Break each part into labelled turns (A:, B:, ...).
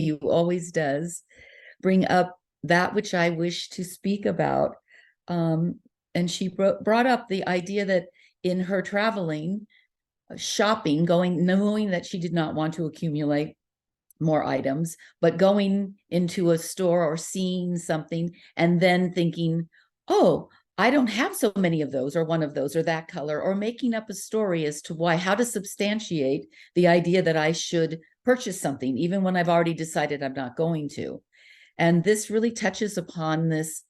A: you always does, bring up that which I wish to speak about. And she brought up the idea that in her traveling, shopping, knowing that she did not want to accumulate more items, but going into a store or seeing something and then thinking, oh, I don't have so many of those or one of those or that color, or making up a story as to why, how to substantiate the idea that I should purchase something, even when I've already decided I'm not going to. And this really touches upon this,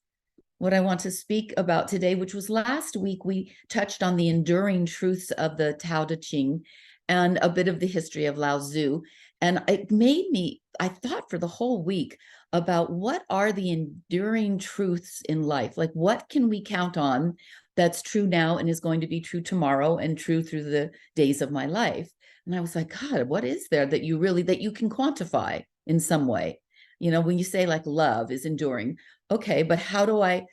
A: what I want to speak about today, which was last week, we touched on the enduring truths of the Tao Te Ching and a bit of the history of Lao Tzu. And it made me, I thought for the whole week about what are the enduring truths in life? Like, what can we count on that's true now and is going to be true tomorrow and true through the days of my life? And I was like, God, what is there that you really, that you can quantify in some way? You know, when you say like love is enduring, okay, but how do I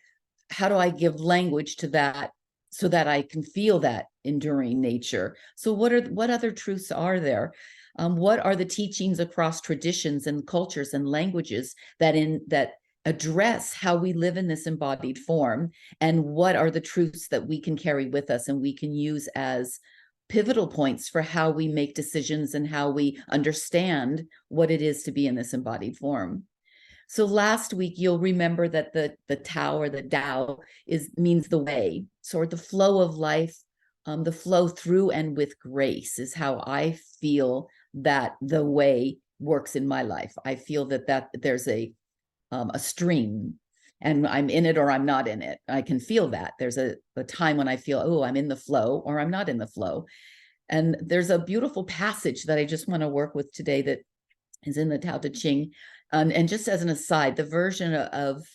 A: give language to that so that I can feel that enduring nature? So what other truths are there? What are the teachings across traditions and cultures and languages that address how we live in this embodied form? And what are the truths that we can carry with us and we can use as pivotal points for how we make decisions and how we understand what it is to be in this embodied form? So last week, you'll remember that the Tao or the Tao means the way, so the flow of life, the flow through and with grace is how I feel that the way works in my life. I feel that there's a stream, and I'm in it or I'm not in it. I can feel that. There's a time when I feel, oh, I'm in the flow or I'm not in the flow. And there's a beautiful passage that I just want to work with today that is in the Tao Te Ching. And just as an aside, the version of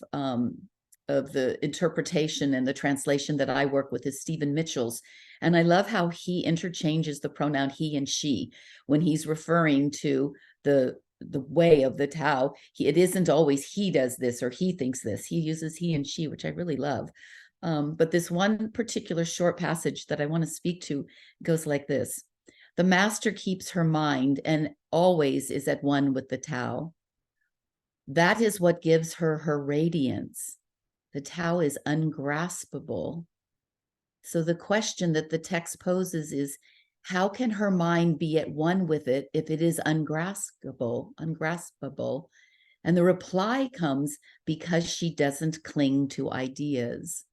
A: the interpretation and the translation that I work with is Stephen Mitchell's. And I love how he interchanges the pronoun he and she when he's referring to the way of the Tao. It isn't always he does this or he thinks this. He uses he and she, which I really love. But this one particular short passage that I want to speak to goes like this. The master keeps her mind and always is at one with the Tao. That is what gives her her radiance. The Tao is ungraspable. So the question that the text poses is, how can her mind be at one with it if it is ungraspable? And the reply comes, because she doesn't cling to ideas.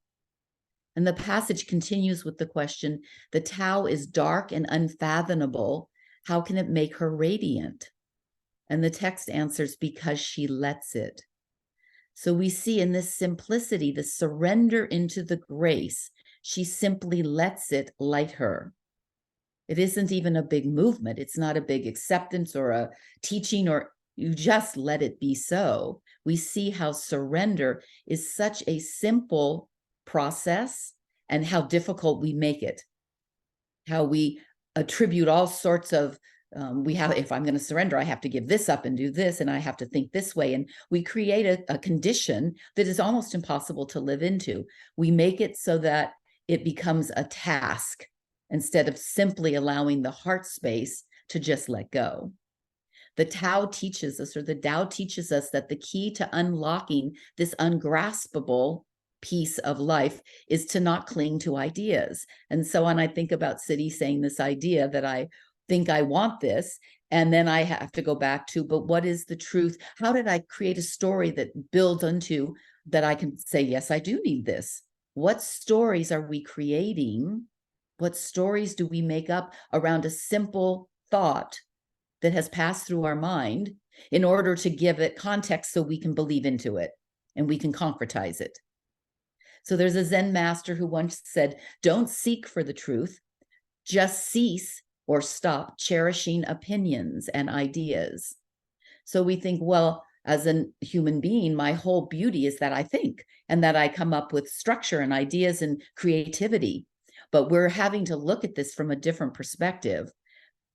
A: And the passage continues with the question, the Tao is dark and unfathomable. How can it make her radiant? And the text answers, because she lets it. So we see in this simplicity, the surrender into the grace. She simply lets it light her. It isn't even a big movement. It's not a big acceptance or a teaching, or you just let it be so. We see how surrender is such a simple process and how difficult we make it. How we attribute all sorts of if I'm going to surrender, I have to give this up and do this, and I have to think this way. And we create a condition that is almost impossible to live into. We make it so that it becomes a task instead of simply allowing the heart space to just let go. The Tao teaches us, or the Tao teaches us, that the key to unlocking this ungraspable piece of life is to not cling to ideas. And so when I think about Siddhi saying this idea that I think I want this, and then I have to go back to, but what is the truth? How did I create a story that builds into that I can say, yes, I do need this? What stories are we creating? What stories do we make up around a simple thought that has passed through our mind in order to give it context so we can believe into it and we can concretize it? So there's a Zen master who once said, don't seek for the truth, just cease or stop cherishing opinions and ideas. So we think, well, as a human being, my whole beauty is that I think and that I come up with structure and ideas and creativity. But we're having to look at this from a different perspective.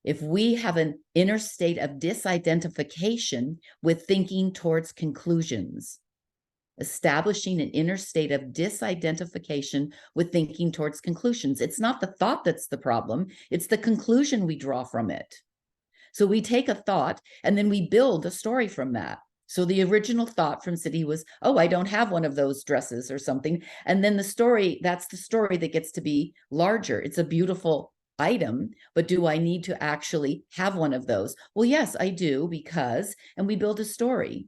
A: If we have an inner state of disidentification with thinking towards conclusions, establishing an inner state of disidentification with thinking towards conclusions. It's not the thought that's the problem. It's the conclusion we draw from it. So we take a thought and then we build a story from that. So the original thought from City was, oh, I don't have one of those dresses or something. And then the story, that's the story that gets to be larger. It's a beautiful item, but do I need to actually have one of those? Well, yes, I do, because, and we build a story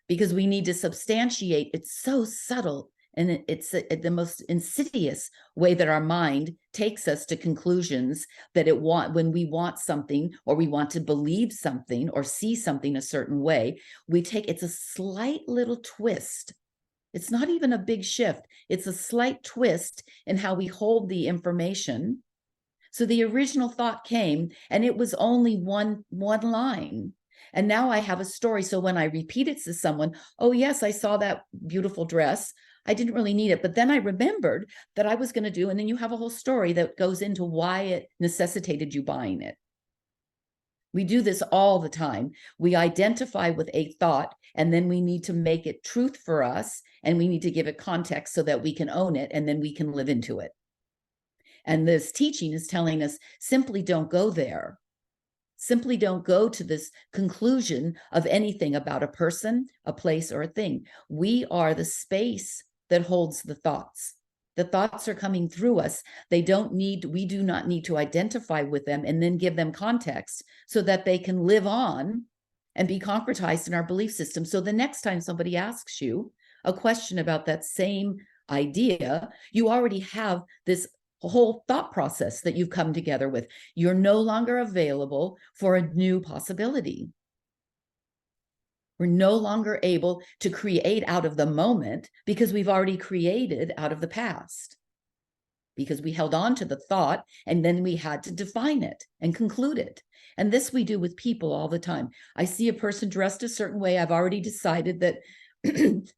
A: because we need to substantiate. It's so subtle. And it's the most insidious way that our mind takes us to conclusions that when we want something or we want to believe something or see something a certain way, it's a slight little twist. It's not even a big shift. It's a slight twist in how we hold the information. So the original thought came and it was only one line. And now I have a story. So when I repeat it to someone, oh yes, I saw that beautiful dress. I didn't really need it, but then I remembered that I was going to do, and then you have a whole story that goes into why it necessitated you buying it. We do this all the time. We identify with a thought, and then we need to make it truth for us, and we need to give it context so that we can own it, and then we can live into it. And this teaching is telling us, simply don't go there. Simply don't go to this conclusion of anything about a person, a place, or a thing. We are the space that holds the thoughts. The thoughts are coming through us. We do not need to identify with them and then give them context so that they can live on and be concretized in our belief system. So the next time somebody asks you a question about that same idea, you already have this whole thought process that you've come together with. You're no longer available for a new possibility. We're no longer able to create out of the moment because we've already created out of the past. Because we held on to the thought and then we had to define it and conclude it. And this we do with people all the time. I see a person dressed a certain way. I've already decided that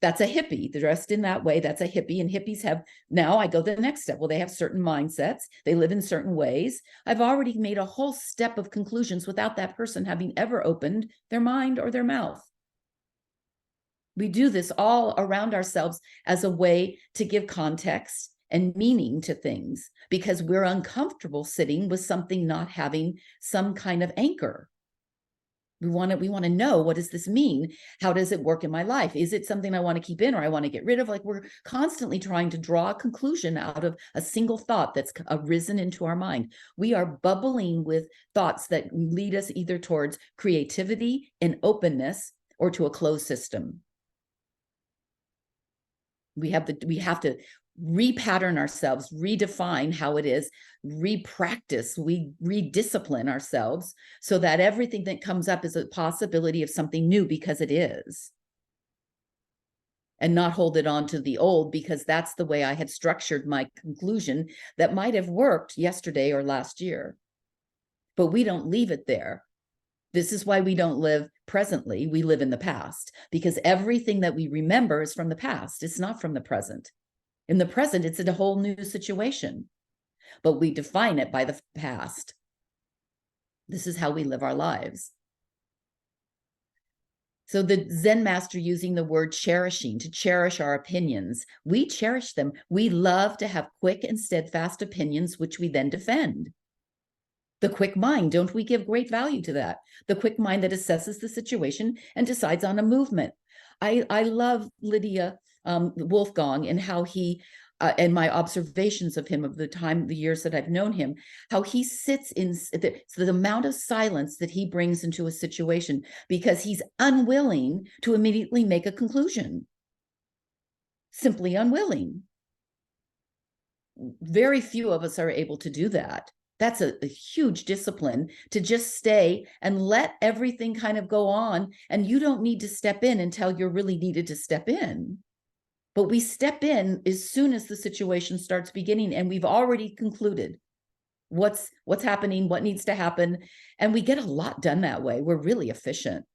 A: that's a hippie. They're dressed in that way. That's a hippie. And hippies have, now I go to the next step. Well, they have certain mindsets. They live in certain ways. I've already made a whole step of conclusions without that person having ever opened their mind or their mouth. We do this all around ourselves as a way to give context and meaning to things because we're uncomfortable sitting with something not having some kind of anchor. We want to know, what does this mean? How does it work in my life? Is it something I want to keep in or I want to get rid of? Like, we're constantly trying to draw a conclusion out of a single thought that's arisen into our mind. We are bubbling with thoughts that lead us either towards creativity and openness or to a closed system. We have to repattern ourselves, redefine how it is, repractice, we rediscipline ourselves so that everything that comes up is a possibility of something new because it is. And not hold it on to the old because that's the way I had structured my conclusion that might have worked yesterday or last year. But we don't leave it there. This is why we don't live presently. We live in the past because everything that we remember is from the past. It's not from the present. In the present, it's a whole new situation, but we define it by the past. This is how we live our lives. So the Zen master using the word cherishing, to cherish our opinions. We cherish them. We love to have quick and steadfast opinions, which we then defend. The quick mind, don't we give great value to that? The quick mind that assesses the situation and decides on a movement. I love Lydia Wolfgang and how he, and my observations of him of the years that I've known him, how he sits in the amount of silence that he brings into a situation because he's unwilling to immediately make a conclusion. Simply unwilling. Very few of us are able to do that. That's a huge discipline to just stay and let everything kind of go on. And you don't need to step in until you're really needed to step in. But we step in as soon as the situation starts beginning and we've already concluded what's happening, what needs to happen. And we get a lot done that way. We're really efficient.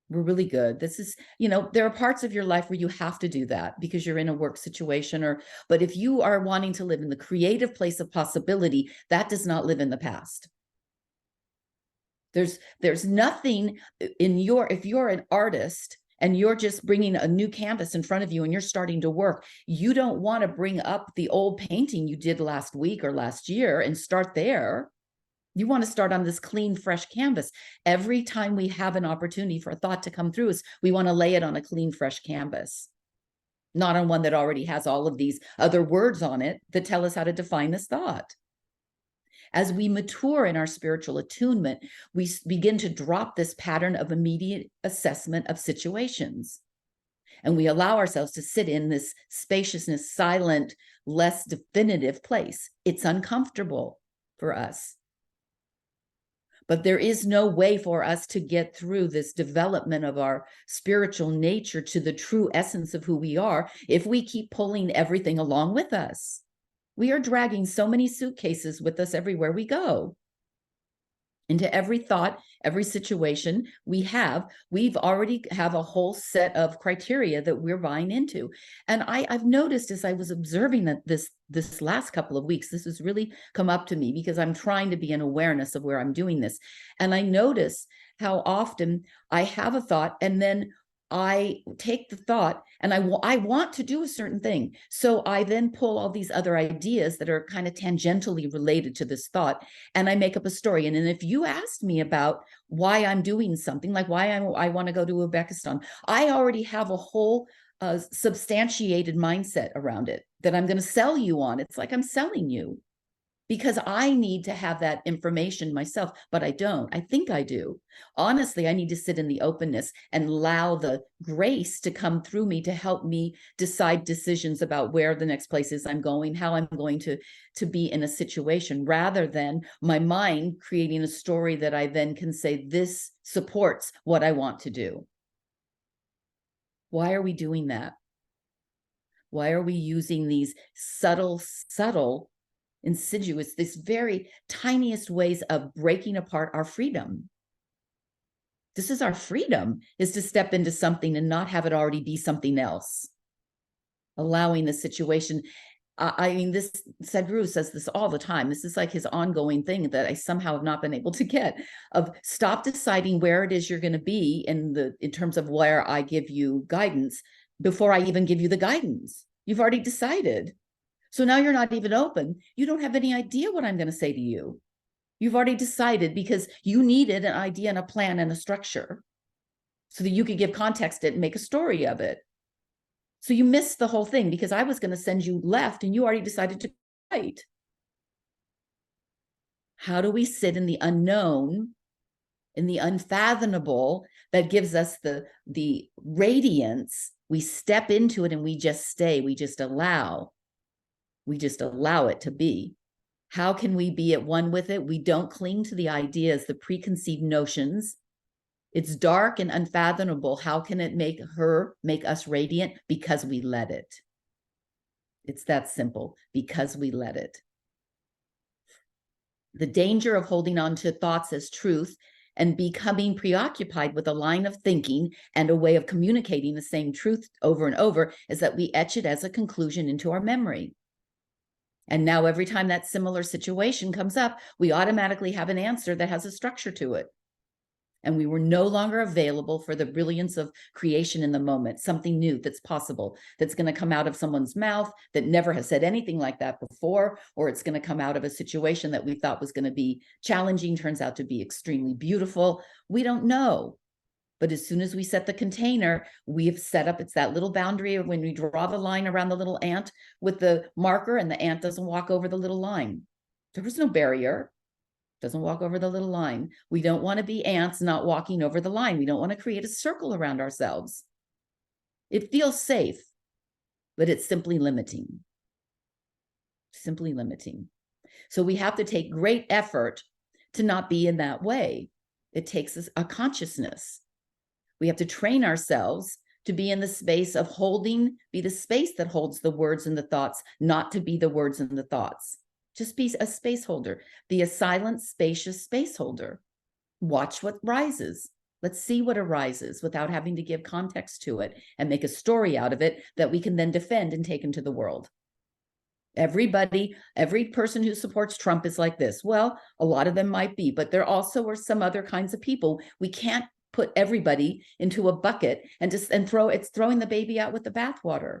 A: We're really good. This is, there are parts of your life where you have to do that because you're in a work situation but if you are wanting to live in the creative place of possibility, that does not live in the past. There's nothing if you're an artist and you're just bringing a new canvas in front of you and you're starting to work, you don't want to bring up the old painting you did last week or last year and start there. You want to start on this clean, fresh canvas. Every time we have an opportunity for a thought to come through us, we want to lay it on a clean, fresh canvas, not on one that already has all of these other words on it that tell us how to define this thought. As we mature in our spiritual attunement, we begin to drop this pattern of immediate assessment of situations. And we allow ourselves to sit in this spaciousness, silent, less definitive place. It's uncomfortable for us. But there is no way for us to get through this development of our spiritual nature to the true essence of who we are if we keep pulling everything along with us. We are dragging so many suitcases with us everywhere we go. Into every thought, every situation we've already have a whole set of criteria that we're buying into. And I've noticed as I was observing that this last couple of weeks, this has really come up to me because I'm trying to be in awareness of where I'm doing this. And I notice how often I have a thought and then I take the thought and I want to do a certain thing. So I then pull all these other ideas that are kind of tangentially related to this thought and I make up a story. And then if you asked me about why I'm doing something, like why I want to go to Uzbekistan, I already have a whole substantiated mindset around it that I'm going to sell you on. It's like I'm selling you because I need to have that information myself, but I don't. I think I do. Honestly, I need to sit in the openness and allow the grace to come through me to help me decide decisions about where the next place is I'm going, how I'm going to be in a situation, rather than my mind creating a story that I then can say, this supports what I want to do. Why are we doing that? Why are we using these subtle, insidious, this very tiniest ways of breaking apart our freedom? This is our freedom, is to step into something and not have it already be something else. Allowing the situation. I mean, this Sadhguru says this all the time. This is like his ongoing thing that I somehow have not been able to get, of stop deciding where it is you're going to be in terms of where I give you guidance before I even give you the guidance. You've already decided. So now you're not even open. You don't have any idea what I'm going to say to you. You've already decided because you needed an idea and a plan and a structure so that you could give context to it and make a story of it. So you missed the whole thing because I was going to send you left and you already decided to right. How do we sit in the unknown, in the unfathomable that gives us the radiance? We step into it and we just stay. We just allow it to be. How can we be at one with it? We don't cling to the ideas, the preconceived notions. It's dark and unfathomable. How can it make us radiant? Because we let it. It's that simple, because we let it. The danger of holding on to thoughts as truth and becoming preoccupied with a line of thinking and a way of communicating the same truth over and over is that we etch it as a conclusion into our memory. And now every time that similar situation comes up, we automatically have an answer that has a structure to it. And we were no longer available for the brilliance of creation in the moment, something new that's possible, that's going to come out of someone's mouth that never has said anything like that before, or it's going to come out of a situation that we thought was going to be challenging, turns out to be extremely beautiful. We don't know. But as soon as we set the container, we have set up, it's that little boundary of when we draw the line around the little ant with the marker and the ant doesn't walk over the little line. There was no barrier. Doesn't walk over the little line. We don't want to be ants not walking over the line. We don't want to create a circle around ourselves. It feels safe, but it's simply limiting. Simply limiting. So we have to take great effort to not be in that way. It takes us a consciousness. We have to train ourselves to be in the space of be the space that holds the words and the thoughts, not to be the words and the thoughts. Just be a space holder, be a silent, spacious space holder. Watch what rises. Let's see what arises without having to give context to it and make a story out of it that we can then defend and take into the world. Every person who supports Trump is like this. Well, a lot of them might be, but there also are some other kinds of people. We can't put everybody into a bucket and throwing the baby out with the bathwater.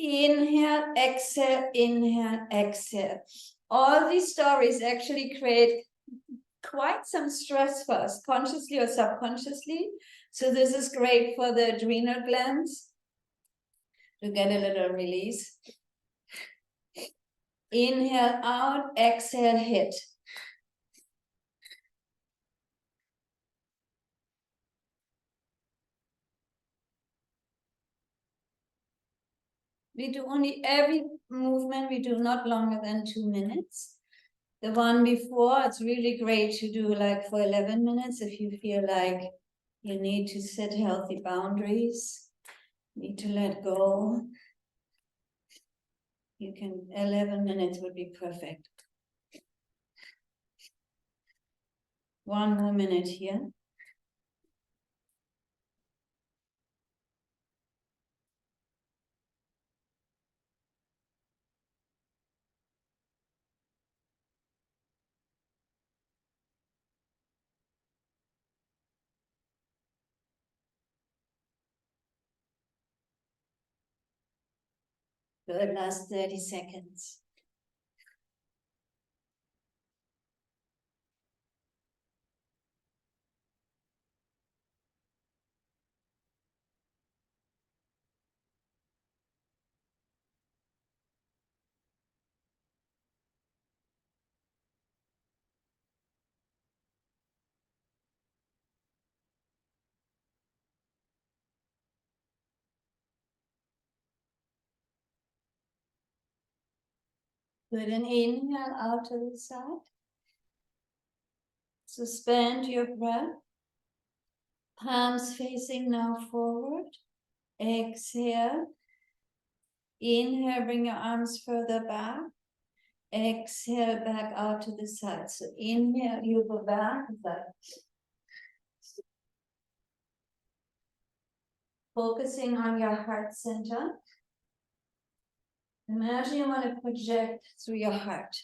B: Inhale, exhale, inhale, exhale. All these stories actually create quite some stress for us, consciously or subconsciously. So this is great for the adrenal glands to get a little release. Inhale out, exhale, hit. We do only every movement, we do not longer than 2 minutes. The one before, it's really great to do like for 11 minutes if you feel like you need to set healthy boundaries, need to let go. You can, 11 minutes would be perfect. 1 more minute here. Good, last 30 seconds. Good, and inhale out to the side. Suspend your breath. Palms facing now forward. Exhale. Inhale, bring your arms further back. Exhale, back out to the side. So inhale, you go back. Focusing on your heart center. Imagine you want to project through your heart.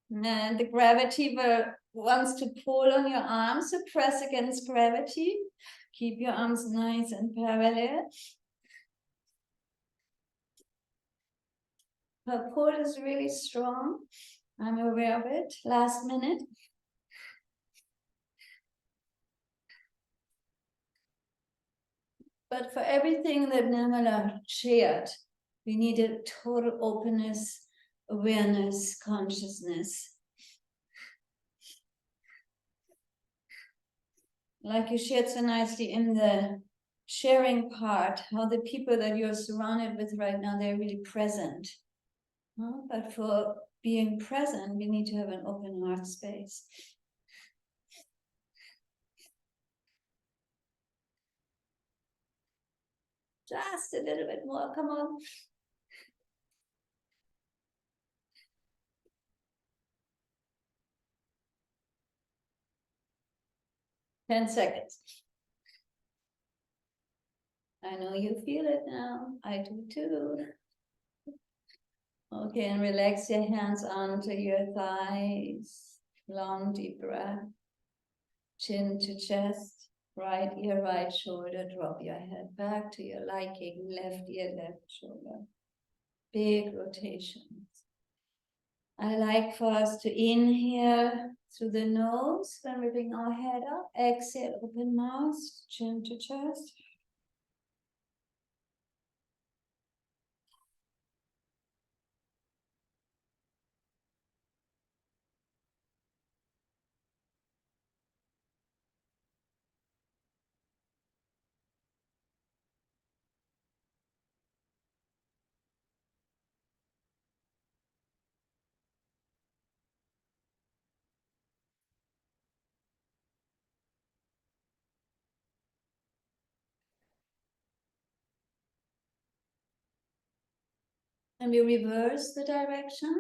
B: And the gravity wants to pull on your arms, so press against gravity. Keep your arms nice and parallel. Her pull is really strong. I'm aware of it. Last minute. But for everything that Nirmala shared, we needed total openness, awareness, consciousness. Like you shared so nicely in the sharing part, how the people that you're surrounded with right now, they're really present. But for being present, we need to have an open heart space. Just a little bit more, come on. 10 seconds. I know you feel it now. I do too. Okay, and relax your hands onto your thighs. Long, deep breath. Chin to chest. Right ear, right shoulder. Drop your head back to your liking. Left ear, left shoulder. Big rotations. I like for us to inhale through the nose when we bring our head up. Exhale, open mouth, chin to chest. And we reverse the direction.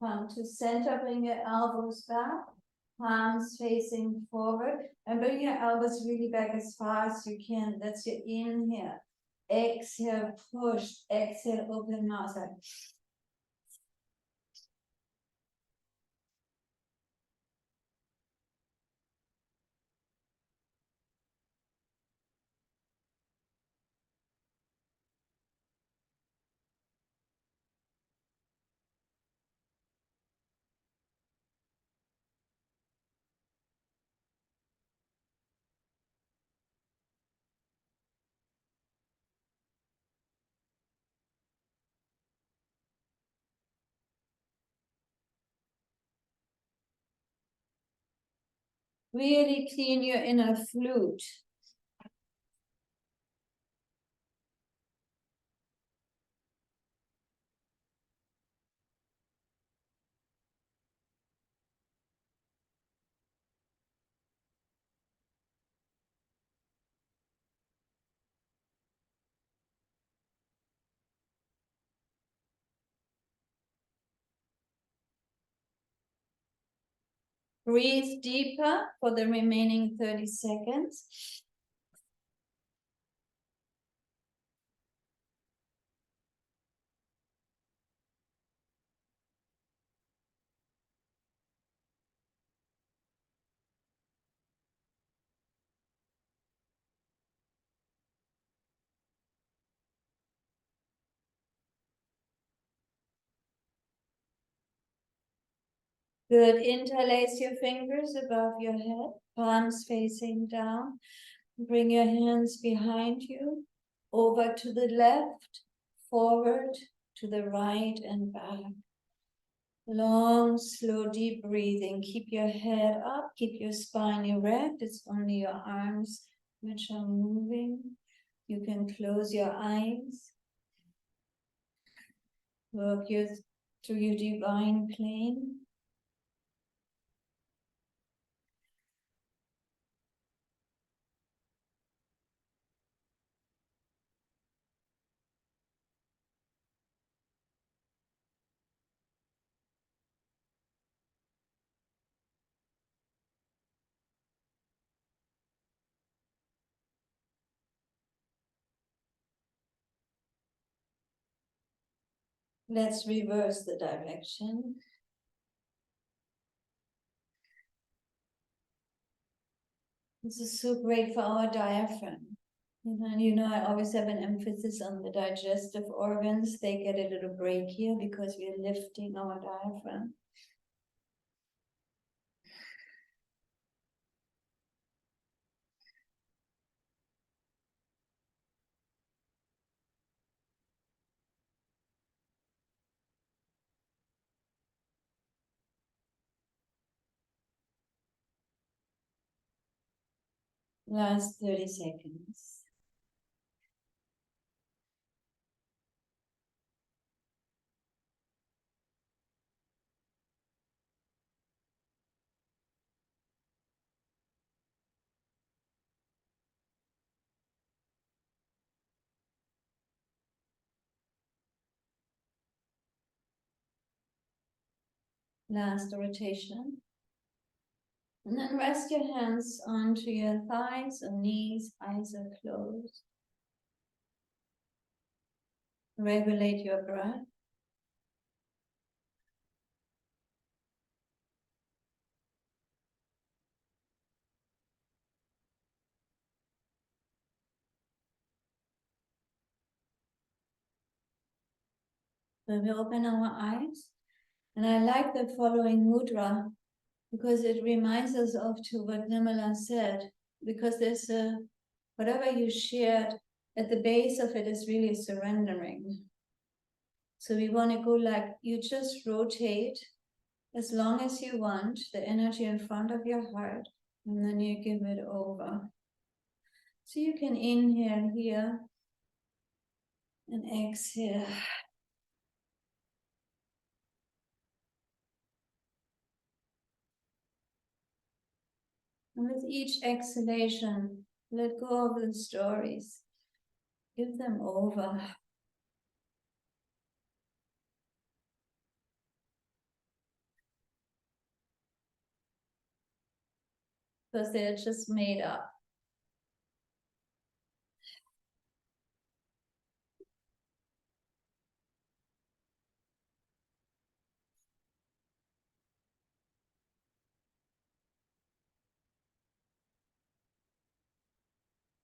B: Come to center, bring your elbows back, palms facing forward, and bring your elbows really back as far as you can. That's your inhale. Exhale, push. Exhale, open mouth. Really clean your inner flute. Breathe deeper for the remaining 30 seconds. Good. Interlace your fingers above your head, palms facing down. Bring your hands behind you, over to the left, forward, to the right, and back. Long, slow, deep breathing. Keep your head up, keep your spine erect. It's only your arms which are moving. You can close your eyes. Work through your divine plane. Let's reverse the direction. This is so great for our diaphragm. I always have an emphasis on the digestive organs. They get a little break here because we're lifting our diaphragm. Last 30 seconds. Last rotation. And then rest your hands onto your thighs or knees, eyes are closed. Regulate your breath. When we open our eyes, and I like the following mudra because it reminds us of to what Nirmala said, because there's whatever you shared at the base of it is really surrendering. So we want to go like you just rotate as long as you want the energy in front of your heart, and then you give it over. So you can inhale here and exhale. And with each exhalation, let go of the stories. Give them over. because they're just made up.